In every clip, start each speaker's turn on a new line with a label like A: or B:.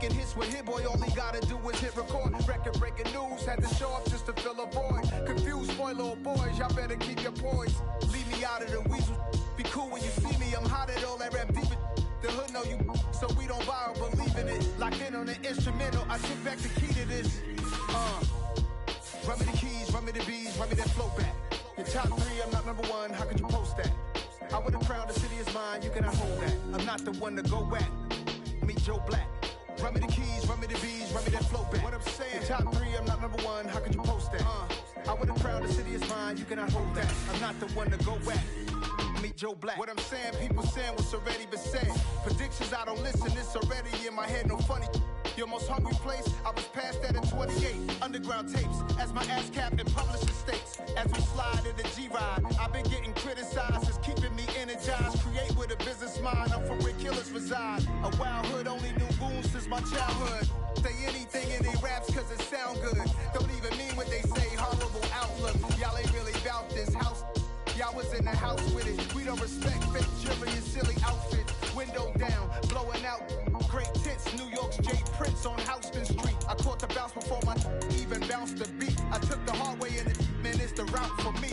A: making hits with Hit Boy. All he gotta do is hit record. Record breaking news, had to show up just to fill a void. Confused boy, little boys, y'all better keep your poise. Leave me out of the weasel. Be cool when you see me. I'm hot at all that rap deep. The hood know you, so we don't buy or believe in it. Locked in on the instrumental, I took back the key to this. Run me the keys, run me the bees, run me that flow back. Your top 3, I'm not number 1, how could you post that? I would've crowned the city is mine, you cannot hold that. I'm not the one to go at. Meet Joe Black. Run me the keys, run me the bees, run me that flow back. What I'm saying, your top 3, I'm not number 1, how could you post that? I would've crowned the city is mine, you cannot hold that. I'm not the one to go at. Meet Joe Black. What I'm saying, people saying what's already been said. Predictions, I don't listen, it's already in my head, no funny. Your most hungry place, I was past that in 28. Underground tapes, as my ass capped in publishing states. As we slide in the G-Ride, I've been getting criticized, it's keeping me energized. Create with a business mind, I'm from where killers reside. A wild hood, only knew goons since my childhood. Say anything in their raps cause it sound good. Don't even mean what they say, horrible outlook. Y'all ain't really about this house. Y'all was in the house with it. We don't respect fake jewelry and silly outfits. Window down, blowing out. Great tits, New York's J. Prince on Houston Street. I caught the bounce before my even bounced the beat. I took the hard way in it, man, it's the route for me.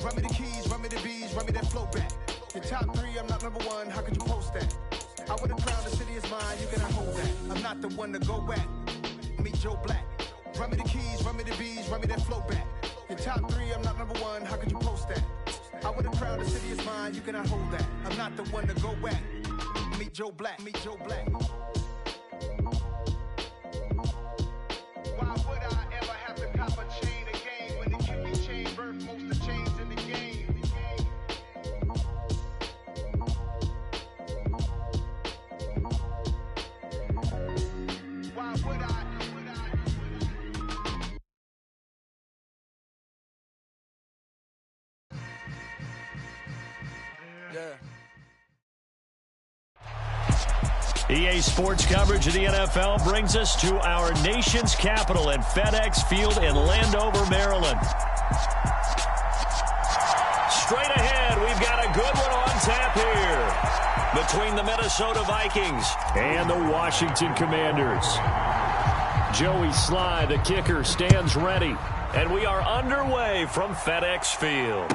A: Run me the keys, run me the bees, run me that flow back. Your top 3, I'm not number 1, how could you post that? I would've crowned the city is mine, you cannot hold that. I'm not the one to go at. Meet Joe Black. Run me the keys, run me the bees, run me that flow back. Your top 3, I'm not number 1, how could you post that? I would've crowned the city is mine, you cannot hold that. I'm not the one to go at. Meet Joe Black, meet Joe Black. Why would I ever have to cop a chain again when the Cupid chain birthed most of the chains in the game? Why would I?
B: Yeah.
C: EA Sports coverage of the NFL brings us to our nation's capital at FedEx Field in Landover, Maryland. Straight ahead, we've got a good one on tap here between the Minnesota Vikings and the Washington Commanders. Joey Sly, the kicker, stands ready, and we are underway from FedEx Field.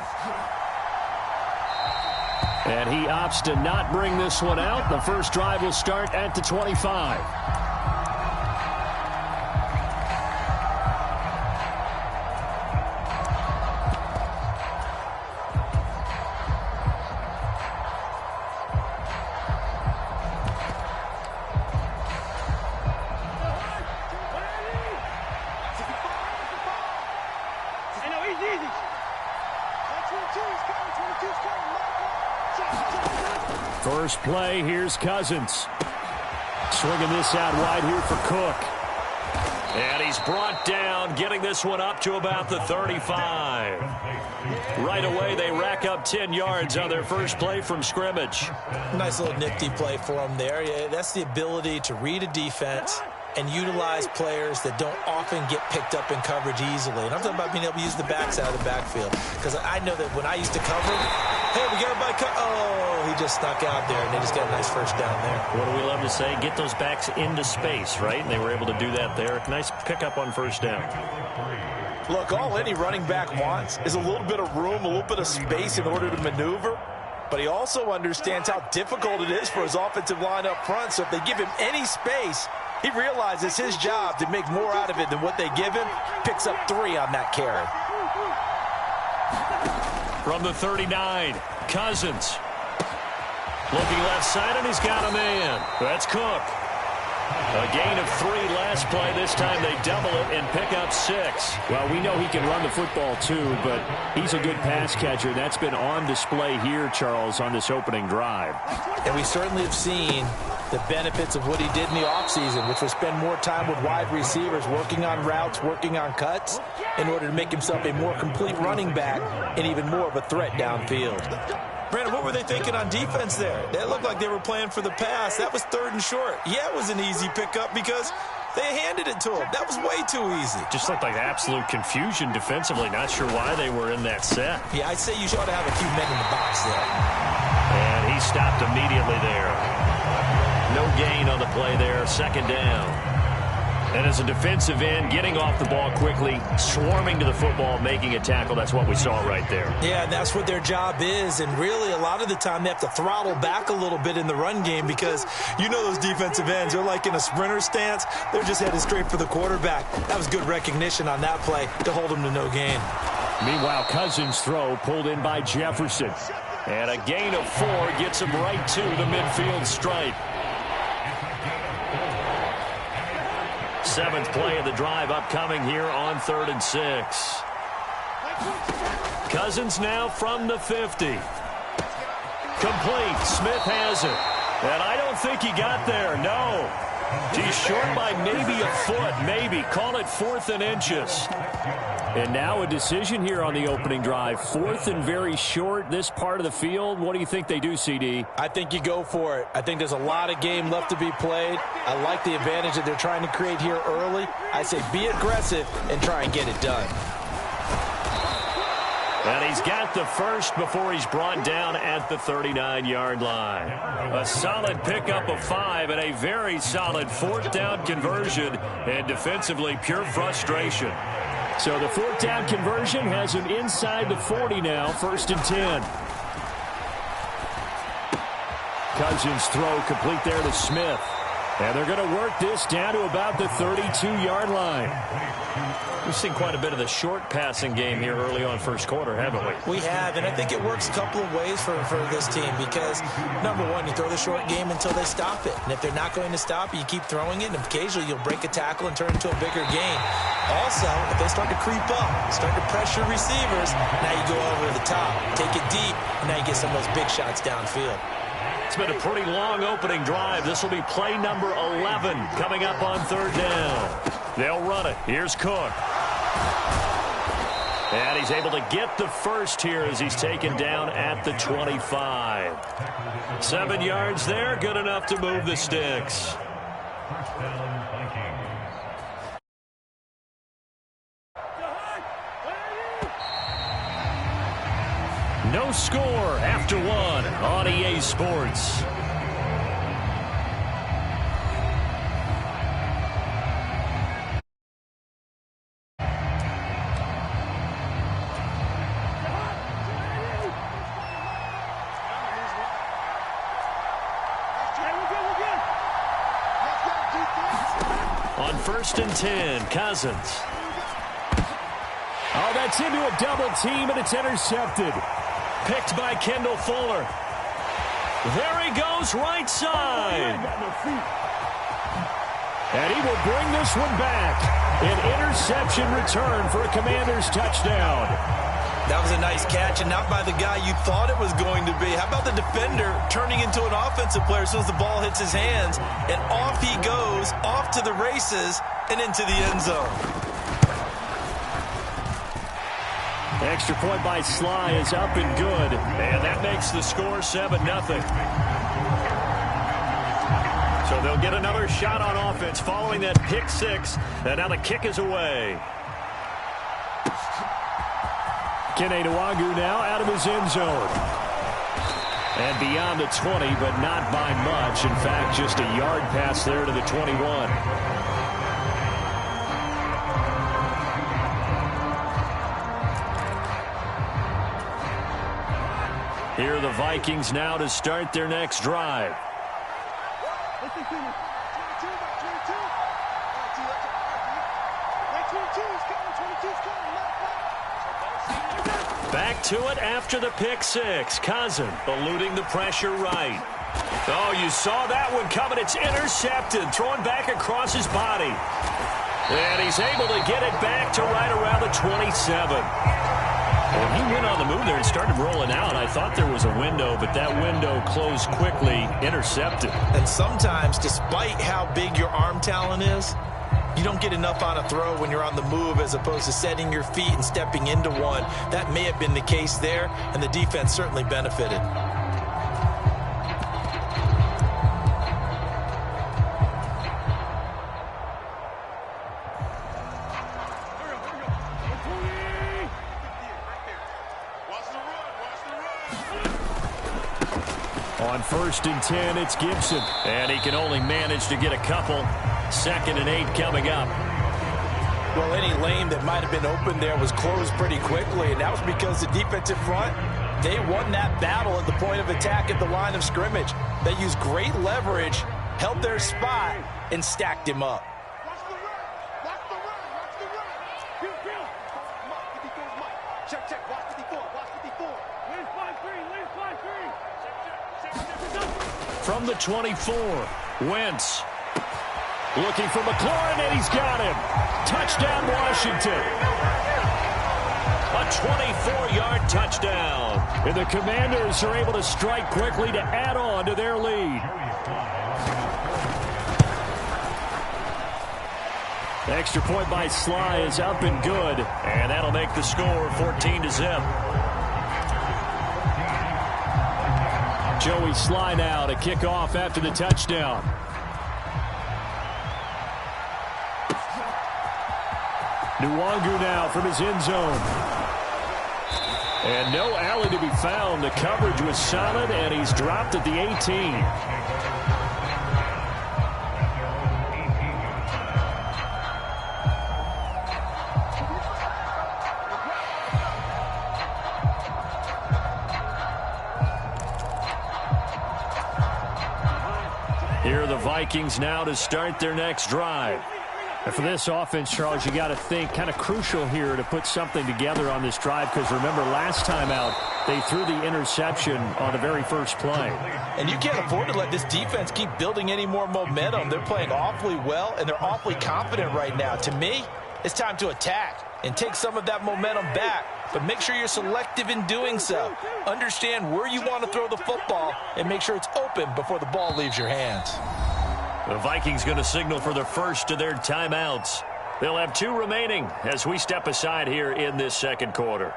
C: And he opts to not bring this one out. The first drive will start at the 25. First play, here's Cousins. Swinging this out wide here for Cook. And he's brought down, getting this one up to about the 35. Right away, they rack up 10 yards on their first play from scrimmage.
B: Nice little nifty play for them there. Yeah, that's the ability to read a defense and utilize players that don't often get picked up in coverage easily. And I'm talking about being able to use the backside of the backfield. Because I know that when I used to cover, hey, we got everybody oh, he just snuck out there, and they just got a nice first down there.
C: What do we love to say? Get those backs into space, right? And they were able to do that there. Nice pickup on first down.
D: Look, all any running back wants is a little bit of room, a little bit of space in order to maneuver. But he also understands how difficult it is for his offensive line up front. So if they give him any space, he realizes his job to make more out of it than what they give him. Picks up 3 on that carry.
C: From the 39, Cousins. Looking left side, and he's got a man. That's Cook. A gain of 3 last play. This time they double it and pick up 6.
E: Well, we know he can run the football too, but he's a good pass catcher. That's been on display here, Charles, on this opening drive.
B: And we certainly have seen the benefits of what he did in the offseason, which was spend more time with wide receivers, working on routes, working on cuts, in order to make himself a more complete running back and even more of a threat downfield.
D: Brandon, what were they thinking on defense there? They looked like they were playing for the pass. That was 3rd and short. Yeah, it was an easy pickup because they handed it to him. That was way too easy.
C: Just looked like absolute confusion defensively. Not sure why they were in that set.
B: Yeah, I'd say you should have a few men in the box there.
C: And he stopped immediately there. No gain on the that play there, second down. And as a defensive end, getting off the ball quickly, swarming to the football, making a tackle, that's what we saw right there.
B: Yeah, that's what their job is. And really, a lot of the time, they have to throttle back a little bit in the run game because you know those defensive ends, they're like in a sprinter stance. They're just headed straight for the quarterback. That was good recognition on that play to hold them to no gain.
E: Meanwhile, Cousins' throw pulled in by Jefferson.
C: And a gain of 4 gets him right to the midfield stripe. 7th play of the drive upcoming here on 3rd and 6. Cousins now from the 50. Complete. Smith has it. And I don't think he got there. No. He's short by maybe a foot. Maybe. Call it 4th and inches.
E: And now a decision here on the opening drive. 4th and very short, this part of the field. What do you think they do, CD?
B: I think you go for it. I think there's a lot of game left to be played. I like the advantage that they're trying to create here early. I say be aggressive and try and get it done.
C: And he's got the first before he's brought down at the 39-yard line. A solid pickup of 5 and a very solid 4th down conversion, and defensively pure frustration.
E: So the 4th down conversion has him inside the 40 now, 1st and 10. Cousins throw complete there to Smith. And they're going to work this down to about the 32-yard line.
C: We've seen quite a bit of the short passing game here early on first quarter, haven't we?
B: We have, and I think it works a couple of ways for this team because, number one, you throw the short game until they stop it. And if they're not going to stop it, you keep throwing it, and occasionally you'll break a tackle and turn it into a bigger gain. Also, if they start to creep up, start to pressure receivers, now you go over the top, take it deep, and now you get some of those big shots downfield.
C: It's been a pretty long opening drive. This will be play number 11 coming up on 3rd down. They'll run it. Here's Cook. And he's able to get the first here as he's taken down at the 25. 7 yards there, good enough to move the sticks. No score after 1 on EA Sports. On 1st and 10, Cousins.
E: Oh, that's into a double team, and it's intercepted.
C: Picked by Kendall Fuller. There he goes, right side.
E: And he will bring this one back. An interception return for a Commanders touchdown.
B: That was a nice catch, and not by the guy you thought it was going to be. How about the defender turning into an offensive player as soon as the ball hits his hands, and off he goes, off to the races, and into the end zone.
E: Extra point by Sly is up and good.
C: And that makes the score 7-0. So they'll get another shot on offense following that pick 6. And now the kick is away.
E: Kene Nwangwu now out of his end zone. And beyond the 20, but not by much. In fact, just a yard pass there to the 21. Here are the Vikings now to start their next drive.
C: Back to it after the pick 6. Cousins eluding the pressure right. Oh, you saw that one coming. It's intercepted. Thrown back across his body. And he's able to get it back to right around the 27. Well, he went on the move there and started rolling out. I thought there was a window, but that window closed quickly, intercepted.
B: And sometimes, despite how big your arm talent is, you don't get enough on a throw when you're on the move as opposed to setting your feet and stepping into one. That may have been the case there, and the defense certainly benefited.
E: On 1st and 10, it's Gibson. And he can only manage to get a couple. 2nd and 8 coming up.
B: Well, any lane that might have been open there was closed pretty quickly, and that was because the defensive front, they won that battle at the point of attack at the line of scrimmage. They used great leverage, held their spot, and stacked him up.
E: From the 24, Wentz looking for McLaurin, and he's got him. Touchdown, Washington. A 24-yard touchdown. And the Commanders are able to strike quickly to add on to their lead. The extra point by Sly is up and good, and that'll make the score 14-0. Joey Sly now to kick off after the touchdown. Nwangu now from his end zone. And no alley to be found. The coverage was solid, and he's dropped at the 18. Here are the Vikings now to start their next drive. And for this offense, Charles, you got to think kind of crucial here to put something together on this drive, because remember last time out they threw the interception on the very first play.
B: And you can't afford to let this defense keep building any more momentum. They're playing awfully well, and they're awfully confident right now. To me, it's time to attack and take some of that momentum back, but make sure you're selective in doing so. Understand where you want to throw the football and make sure it's open before the ball leaves your hands.
E: The Vikings going to signal for the first of their timeouts. They'll have 2 remaining as we step aside here in this second quarter.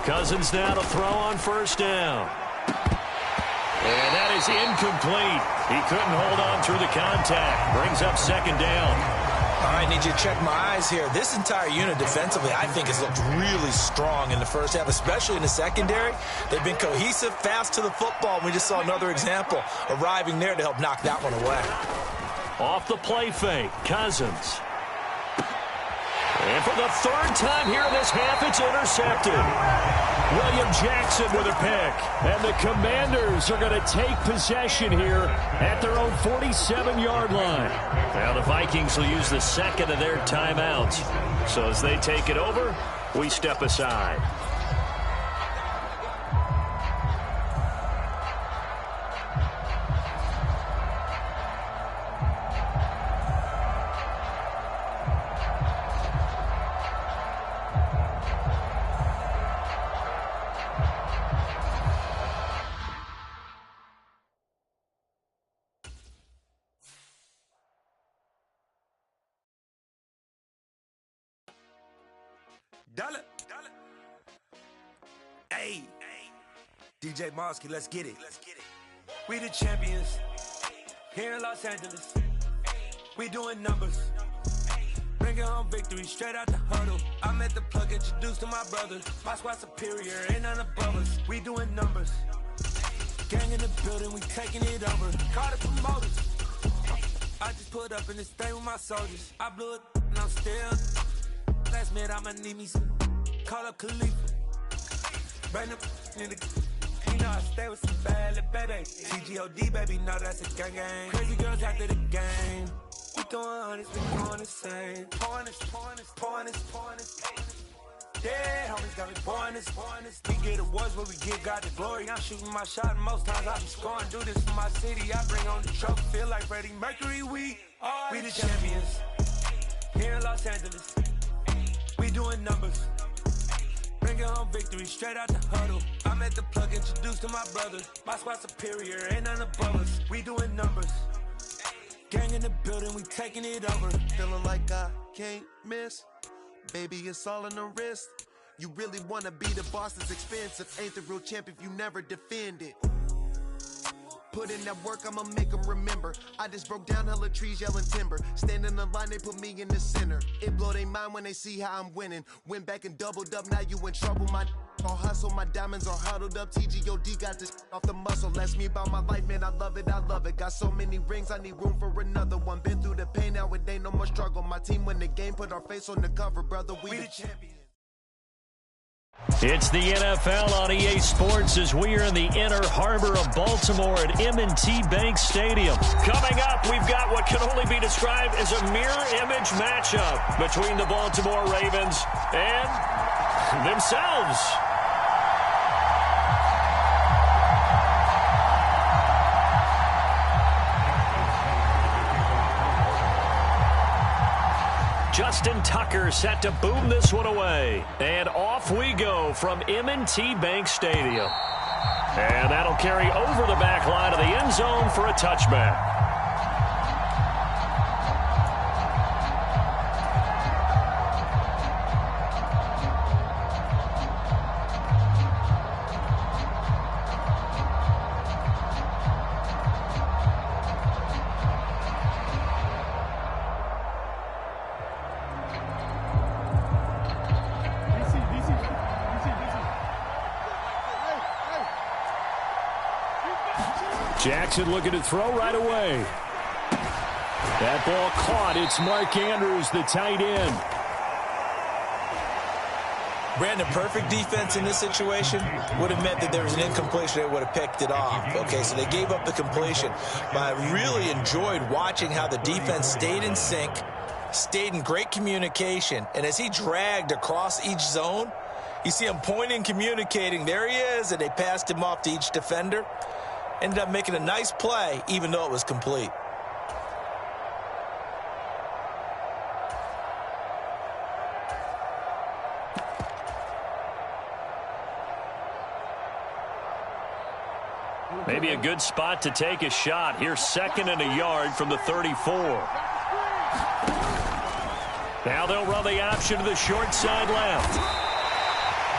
E: Cousins now to throw on first down. And that is incomplete. He couldn't hold on through the contact. Brings up 2nd down.
B: All right, need you to check my eyes here. This entire unit defensively, I think, has looked really strong in the first half, especially in the secondary. They've been cohesive, fast to the football. We just saw another example arriving there to help knock that one away.
E: Off the play fake, Cousins. And for the 3rd time here in this half, it's intercepted. William Jackson with a pick. And the Commanders are going to take possession here at their own 47-yard line. Now the Vikings will use the 2nd of their timeouts. So as they take it over, we step aside.
F: Dollar. Hey, DJ Mosky, let's get it. We the champions here in Los Angeles. We doing numbers. Bringing home victory straight out the huddle. I'm at the plug, introduced to my brothers. My squad superior, ain't none above us. We doing numbers. Gang in the building, we taking it over. Call the promoters. I just put up in this thing with my soldiers. I blew it and I'm still. Last minute, I'ma need me some. Call up Khalifa. Bring them in the. You know I stay with some bad little baby. CGOD, baby, know that's a gang gang. Crazy girls after the game. We throwing hundreds, we throwing the same. Pouring this. Yeah, homies got me pouring this. We get awards where we give God the glory. I'm shooting my shot, and most times I be scoring. Do this for my city, I bring on the trophy. Feel like Freddie Mercury, we the champions. Here in Los Angeles. We doing numbers. Bringing home victory straight out the huddle. I'm at the plug, introduced to my brothers. My squad superior, ain't none above us. We doing numbers. Gang in the building, we taking it over.
G: Feeling like I can't miss. Baby, it's all in the wrist. You really wanna be the boss, it's expensive. Ain't the real champ if you never defend it. Put in that work, I'ma make them remember. I just broke down hella trees, yelling timber. Stand in the line, they put me in the center. It blow their mind when they see how I'm winning. Went back and doubled up, now you in trouble. My all hustle, my diamonds are huddled up. TGOD got this off the muscle. Ask me about my life, man, I love it, I love it. Got so many rings, I need room for another one. Been through the pain, now it ain't no more struggle. My team win the game, put our face on the cover, brother, we the champions.
C: It's the NFL on EA Sports as we are in the inner harbor of Baltimore at M&T Bank Stadium. Coming up, we've got what can only be described as a mirror image matchup between the Baltimore Ravens and themselves. Justin Tucker set to boom this one away. And off we go from M&T Bank Stadium. And that'll carry over the back line of the end zone for a touchback. Jackson looking to throw right away. That ball caught. It's Mark Andrews, the tight end.
B: Brandon, perfect defense in this situation would have meant that there was an incompletion that would have picked it off. Okay, so they gave up the completion. But I really enjoyed watching how the defense stayed in sync, stayed in great communication, and as he dragged across each zone, you see him pointing, communicating. There he is, and they passed him off to each defender. Ended up making a nice play, even though it was complete.
C: Maybe a good spot to take a shot. Here's 2nd and a yard from the 34. Now they'll run the option to the short side left.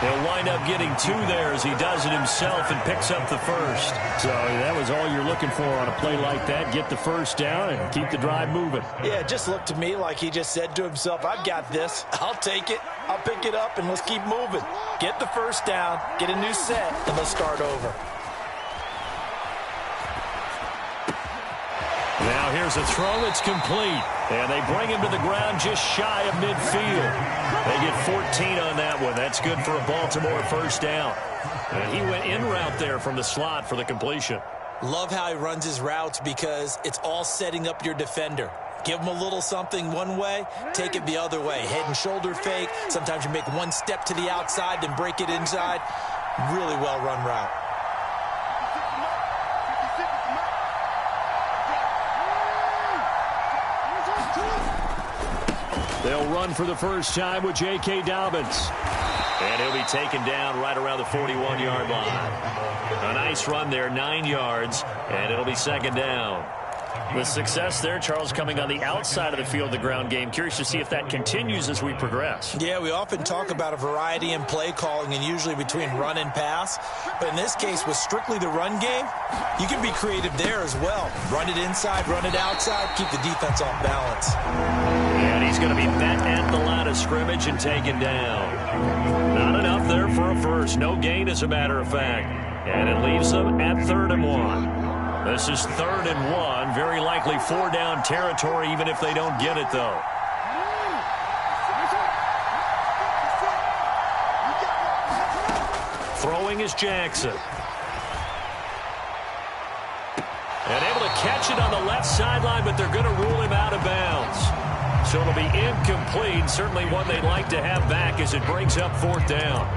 C: He'll wind up getting 2 there as he does it himself and picks up the first. So that was all you're looking for on a play like that. Get the first down and keep the drive moving.
B: Yeah, it just looked to me like he just said to himself, I've got this. I'll take it. I'll pick it up, and let's keep moving. Get the first down, get a new set, and let's start over.
C: Now here's a throw. It's complete. And they bring him to the ground just shy of midfield. They get 14 on that one. That's good for a Baltimore first down. And he went in route there from the slot for the completion.
B: Love how he runs his routes because it's all setting up your defender. Give him a little something one way, take it the other way. Head and shoulder fake. Sometimes you make one step to the outside, then break it inside. Really well run route.
C: They'll run for the first time with J.K. Dobbins. And he'll be taken down right around the 41-yard line. A nice run there, 9 yards, and it'll be 2nd down. The success there, Charles, coming on the outside of the field, the ground game. Curious to see if that continues as we progress.
B: Yeah, we often talk about a variety in play calling and usually between run and pass. But in this case, with strictly the run game, you can be creative there as well. Run it inside, run it outside, keep the defense off balance.
C: And he's going to be met at the line of scrimmage and taken down. Not enough there for a first. No gain, as a matter of fact. And it leaves them at 3rd and 1. This is 3rd and 1. Very likely 4-down territory, even if they don't get it, though. Throwing is Jackson. And able to catch it on the left sideline, but they're going to rule him out of bounds. So it'll be incomplete. Certainly one they'd like to have back as it brings up 4th down.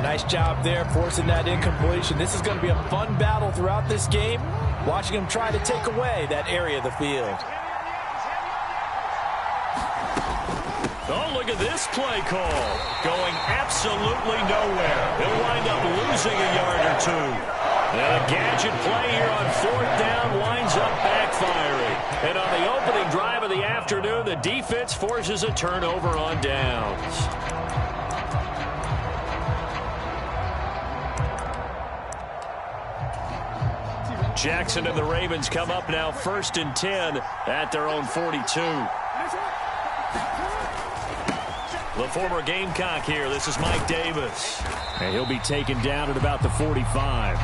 B: Nice job there forcing that incompletion. This is going to be a fun battle throughout this game. Watching him try to take away that area of the field.
C: Oh, look at this play call. Going absolutely nowhere. He'll wind up losing a yard or 2. And a gadget play here on 4th down winds up backfiring. And on the opening drive of the afternoon, the defense forces a turnover on downs. Jackson and the Ravens come up now 1st and 10 at their own 42. The former Gamecock here. This is Mike Davis. And he'll be taken down at about the 45.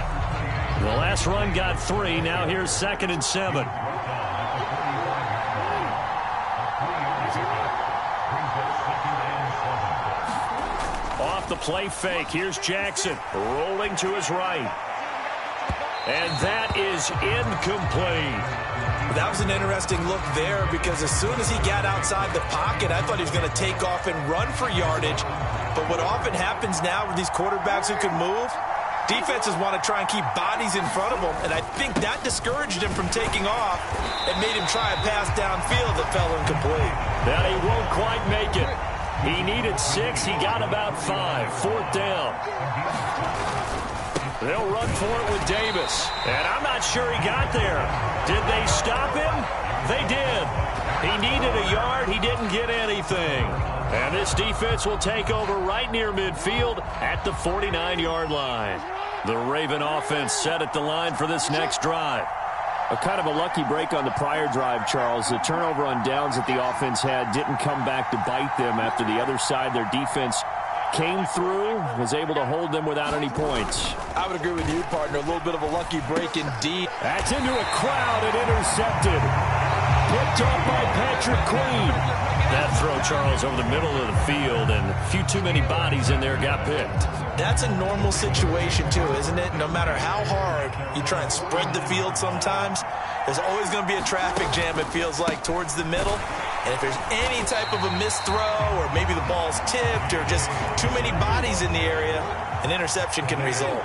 C: The last run got 3. Now here's 2nd and 7. Off the play fake. Here's Jackson rolling to his right. And that is incomplete.
B: That was an interesting look there because as soon as he got outside the pocket, I thought he was going to take off and run for yardage. But what often happens now with these quarterbacks who can move, defenses want to try and keep bodies in front of them, and I think that discouraged him from taking off and made him try a pass downfield that fell incomplete.
C: That he won't quite make it. He needed 6. He got about 5. 4th down. They'll run for it with Davis. And I'm not sure he got there. Did they stop him? They did. He needed a yard. He didn't get anything. And this defense will take over right near midfield at the 49-yard line. The Raven offense set at the line for this next drive.
E: A kind of a lucky break on the prior drive, Charles. The turnover on downs that the offense had didn't come back to bite them after the other side. Their defense came through, was able to hold them without any points.
B: I would agree with you, partner. A little bit of a lucky break indeed.
C: That's into a crowd and intercepted. Picked off by Patrick Queen. That throw, Charles, over the middle of the field, and a few too many bodies in there got picked.
B: That's a normal situation, too, isn't it? No matter how hard you try and spread the field sometimes, there's always going to be a traffic jam, it feels like, towards the middle. And if there's any type of a missed throw or maybe the ball's tipped or just too many bodies in the area, an interception can result.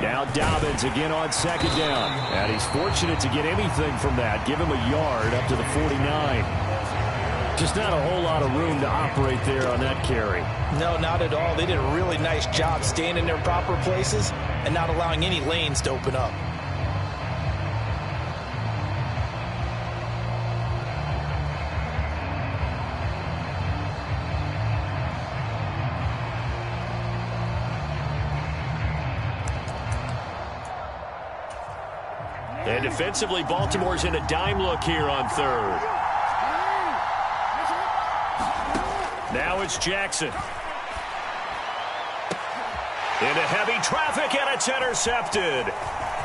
C: Now Dobbins again on 2nd down. And he's fortunate to get anything from that. Give him a yard up to the 49. Just not a whole lot of room to operate there on that carry.
B: No, not at all. They did a really nice job staying in their proper places and not allowing any lanes to open up.
C: And defensively, Baltimore's in a dime look here on 3rd. Now it's Jackson. Into heavy traffic, and it's intercepted.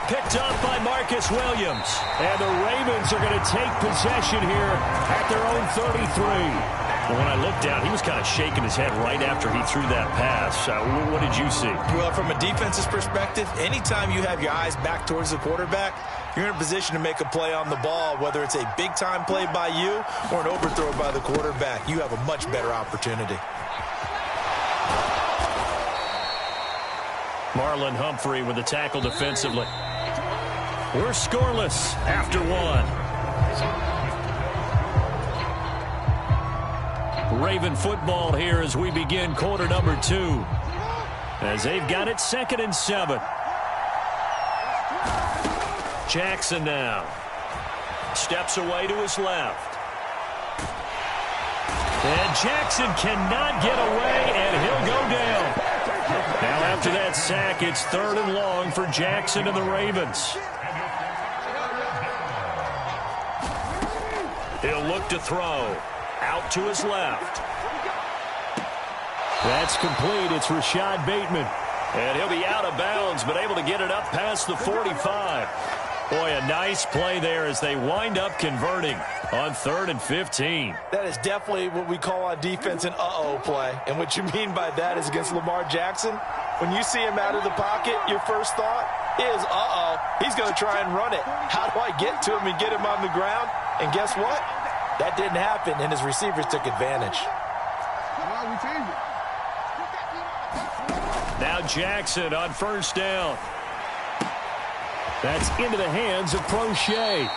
C: Picked up by Marcus Williams. And the Ravens are going to take possession here at their own 33. Well, when I looked down, he was kind of shaking his head right after he threw that pass. What did you see?
B: Well, from a defense's perspective, anytime you have your eyes back towards the quarterback, you're in a position to make a play on the ball, whether it's a big-time play by you or an overthrow by the quarterback. You have a much better opportunity.
C: Marlon Humphrey with the tackle defensively. We're scoreless after 1. Raven football here as we begin quarter number 2. As they've got it 2nd and 7. Jackson now. Steps away to his left. And Jackson cannot get away, and he'll go down. Now after that sack, it's 3rd and long for Jackson and the Ravens. He'll look to throw. Out to his left. That's complete. It's Rashad Bateman. And he'll be out of bounds, but able to get it up past the 45. Boy, a nice play there as they wind up converting on 3rd and 15.
B: That is definitely what we call on defense an uh-oh play. And what you mean by that is against Lamar Jackson, when you see him out of the pocket, your first thought is, uh-oh, he's going to try and run it. How do I get to him and get him on the ground? And guess what? That didn't happen, and his receivers took advantage.
C: Now Jackson on 1st down. That's into the hands of Prochet.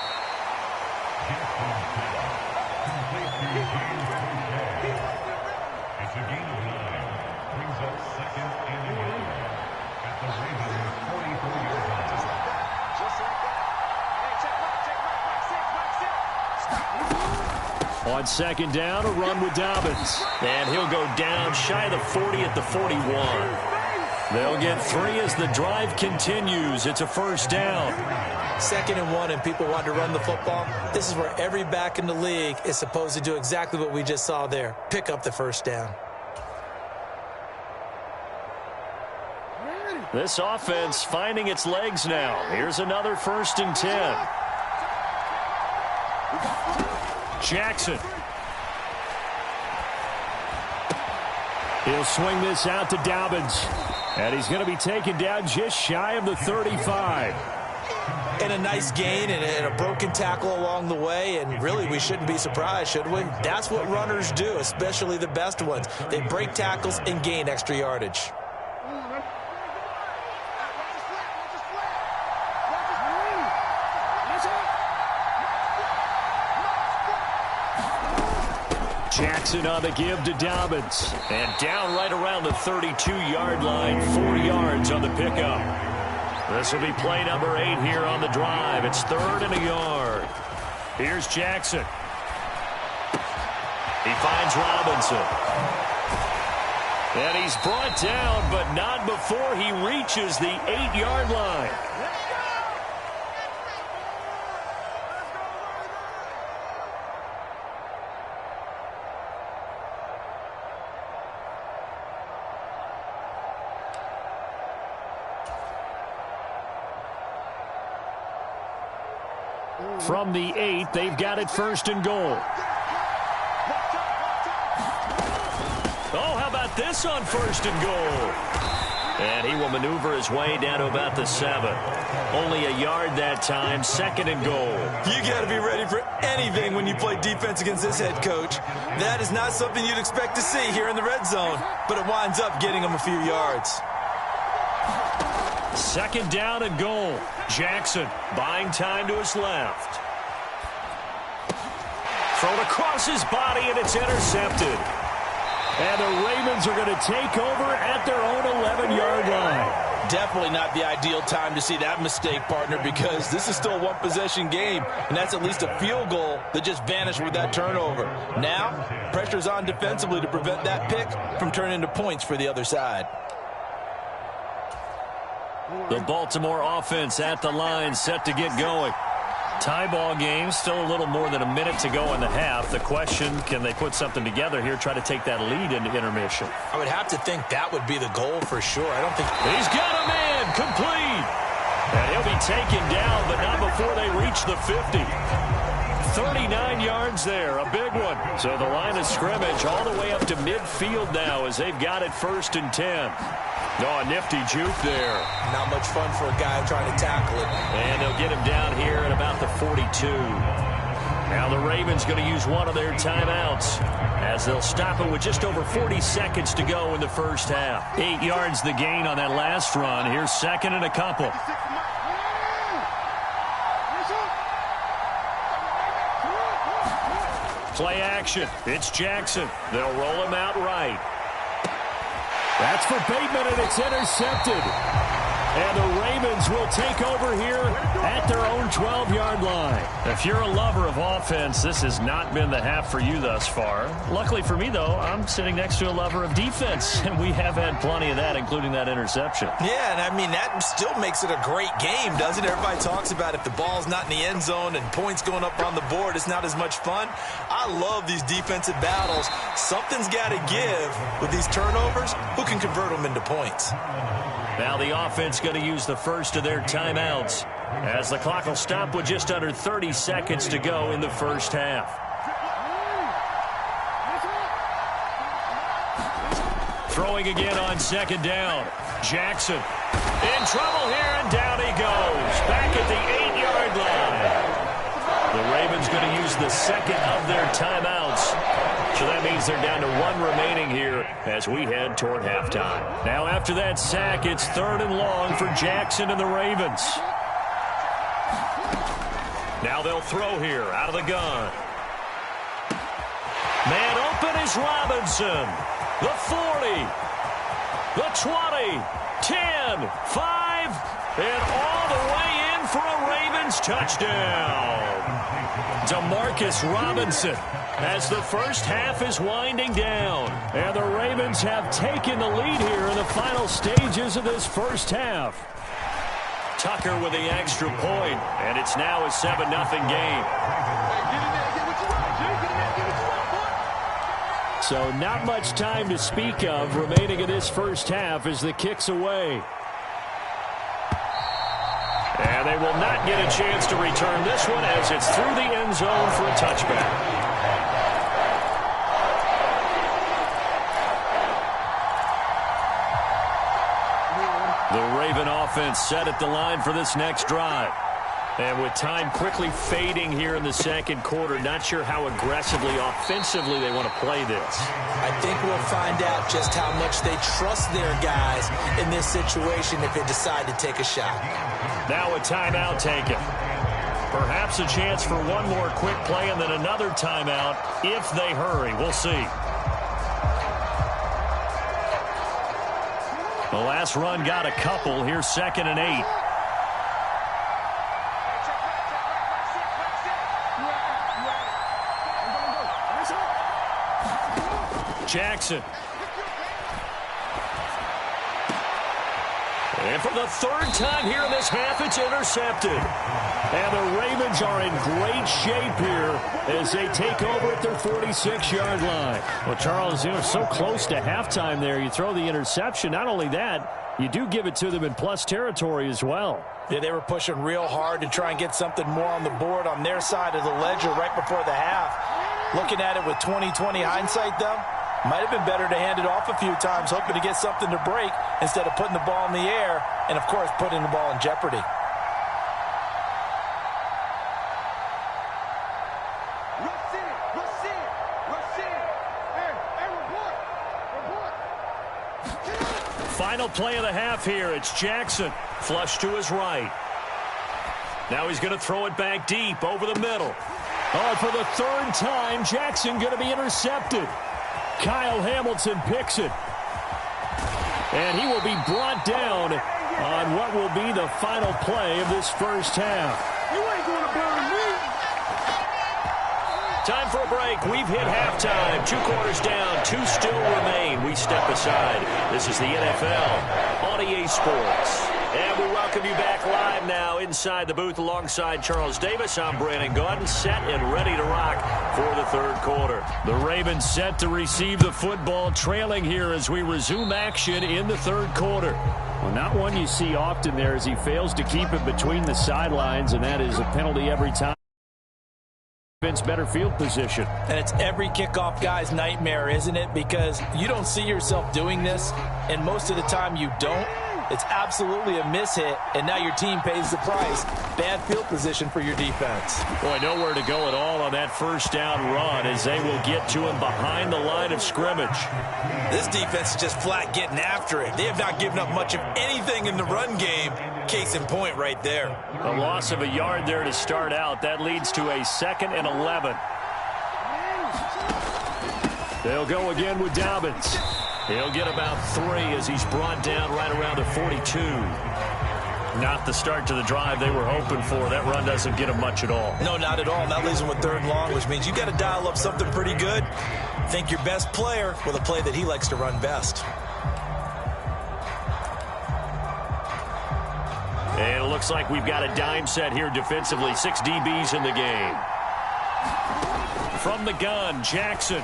C: On 2nd down, a run with Dobbins. And he'll go down shy of the 40 at the 41. They'll get 3 as the drive continues. It's a first down.
B: 2nd and 1, and people want to run the football. This is where every back in the league is supposed to do exactly what we just saw there. Pick up the first down.
C: This offense finding its legs now. Here's another 1st and 10. Jackson. He'll swing this out to Dobbins. And he's going to be taken down just shy of the 35.
B: And a nice gain and a broken tackle along the way. And really, we shouldn't be surprised, should we? That's what runners do, especially the best ones. They break tackles and gain extra yardage.
C: Jackson on the give to Dobbins. And down right around the 32-yard line, 4 yards on the pickup. This will be play number 8 here on the drive. It's 3rd and a yard. Here's Jackson. He finds Robinson. And he's brought down, but not before he reaches the 8-yard line. From the 8, they've got it 1st and goal. Oh, how about this on 1st and goal? And he will maneuver his way down to about the 7. Only a yard that time, 2nd and goal.
B: You got to be ready for anything when you play defense against this head coach. That is not something you'd expect to see here in the red zone, but it winds up getting him a few yards.
C: 2nd down and goal. Jackson buying time to his left. Thrown across his body, and it's intercepted. And the Ravens are going to take over at their own 11-yard line.
D: Definitely not the ideal time to see that mistake, partner, because this is still a one-possession game, and that's at least a field goal that just vanished with that turnover. Now, pressure's on defensively to prevent that pick from turning into points for the other side.
C: The Baltimore offense at the line, set to get going. Tie ball game, still a little more than a minute to go in the half. The question, can they put something together here, try to take that lead into intermission?
B: I would have to think that would be the goal for sure. I don't think...
C: He's got a man, complete. And he'll be taken down, but not before they reach the 50. 39 yards there, a big one. So the line of scrimmage all the way up to midfield now as they've got it 1st and 10. Oh, a nifty juke there.
B: Not much fun for a guy trying to tackle it.
C: And they'll get him down here at about the 42. Now the Ravens going to use one of their timeouts as they'll stop it with just over 40 seconds to go in the first half. 8 yards the gain on that last run. Here's 2nd and a couple. Play action. It's Jackson. They'll roll him out right. That's for Bateman, and it's intercepted. And the Ravens will take over here at their own 12-yard line. If you're a lover of offense, this has not been the half for you thus far. Luckily for me, though, I'm sitting next to a lover of defense, and we have had plenty of that, including that interception.
B: Yeah, and I mean, that still makes it a great game, doesn't it? Everybody talks about if the ball's not in the end zone and points going up on the board, it's not as much fun. I love these defensive battles. Something's got to give with these turnovers. Who can convert them into points?
C: Now the offense going to use the first of their timeouts as the clock will stop with just under 30 seconds to go in the first half. Throwing again on 2nd down. Jackson in trouble here, and down he goes. Back at the 8-yard line. The Ravens going to use the 2nd of their timeouts. So that means they're down to 1 remaining here as we head toward halftime. Now after that sack, it's 3rd and long for Jackson and the Ravens. Now they'll throw here out of the gun. Man open is Robinson. The 40. The 20. 10. 5. And all the way in for a Ravens touchdown. Demarcus Robinson as the first half is winding down. And the Ravens have taken the lead here in the final stages of this first half. Tucker with the extra point, and it's now a 7-0 game. So not much time to speak of remaining in this first half as the kick's away. And they will not get a chance to return this one as it's through the end zone for a touchback. The Raven offense set at the line for this next drive. And with time quickly fading here in the second quarter, not sure how aggressively, offensively they want to play this.
B: I think we'll find out just how much they trust their guys in this situation if they decide to take a shot.
C: Now a timeout taken. Perhaps a chance for one more quick play and then another timeout if they hurry. We'll see. The last run got a couple. Here's 2nd and 8. Jackson. And for the third time here in this half, it's intercepted. And the Ravens are in great shape here as they take over at their 46-yard line.
E: Well, Charles, you know, so close to halftime there. You throw the interception. Not only that, you do give it to them in plus territory as well.
B: Yeah, they were pushing real hard to try and get something more on the board on their side of the ledger right before the half. Looking at it with 20/20 hindsight, though, might have been better to hand it off a few times, hoping to get something to break instead of putting the ball in the air and, of course, putting the ball in jeopardy.
C: Final play of the half here. It's Jackson. Flush to his right. Now he's going to throw it back deep over the middle.
E: Oh, for the third time, Jackson going to be intercepted. Kyle Hamilton picks it. And he will be brought down on what will be the final play of this first half.
H: You ain't going to burn me.
C: Time for a break. We've hit halftime. 2 quarters down. 2 still remain. We step aside. This is the NFL on EA Sports. And we welcome you back live now inside the booth alongside Charles Davis. I'm Brandon Gaudin, set and ready to rock for the third quarter.
E: The Ravens set to receive the football, trailing here as we resume action in the third quarter. Well, not one you see often there as he fails to keep it between the sidelines, and that is a penalty every time. Better field position.
B: And it's every kickoff guy's nightmare, isn't it? Because you don't see yourself doing this, and most of the time you don't. It's absolutely a mishit, and now your team pays the price. Bad field position for your defense.
C: Boy, nowhere to go at all on that first down run as they will get to him behind the line of scrimmage.
B: This defense is just flat getting after it. They have not given up much of anything in the run game. Case in point right there.
C: A loss of a yard there to start out. That leads to a 2nd and 11.
E: They'll go again with Dobbins.
C: He'll get about 3 as he's brought down right around the 42. Not the start to the drive they were hoping for. That run doesn't get him much at all.
B: No, not at all. That leaves him with 3rd and long, which means you got to dial up something pretty good. Think your best player with a play that he likes to run best.
C: And it looks like we've got a dime set here defensively. 6 DBs in the game. From the gun, Jackson.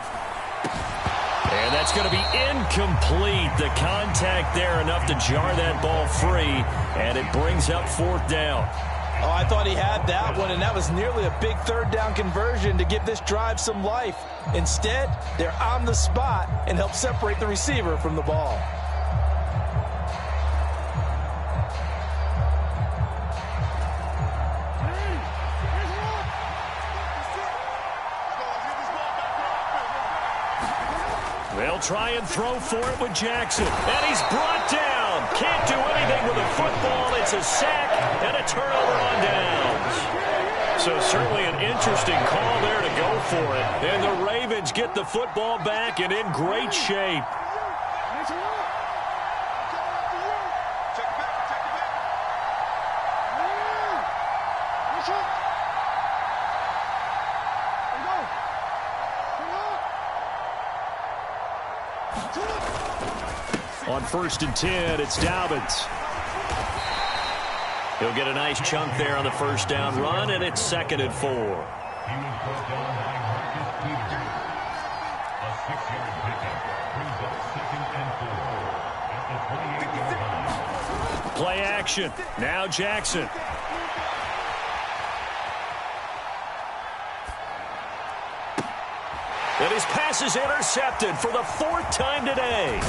C: And that's going to be incomplete. The contact there enough to jar that ball free, and it brings up 4th down.
B: Oh, I thought he had that one, and that was nearly a big 3rd down conversion to give this drive some life. Instead, they're on the spot and help separate the receiver from the ball.
C: They'll try and throw for it with Jackson. And he's brought down. Can't do anything with a football. It's a sack and a turnover on downs. So certainly an interesting call there to go for it. And the Ravens get the football back and in great shape. On 1st and 10, it's Dobbins. He'll get a nice chunk there on the first down run, and it's 2nd and 4.
I: He was brought down by Marcus Peters. A 6-yard pickup brings up 2nd and 4 at the 28-yard line.
C: Play action. Now Jackson. And his pass is intercepted for the 4th time today.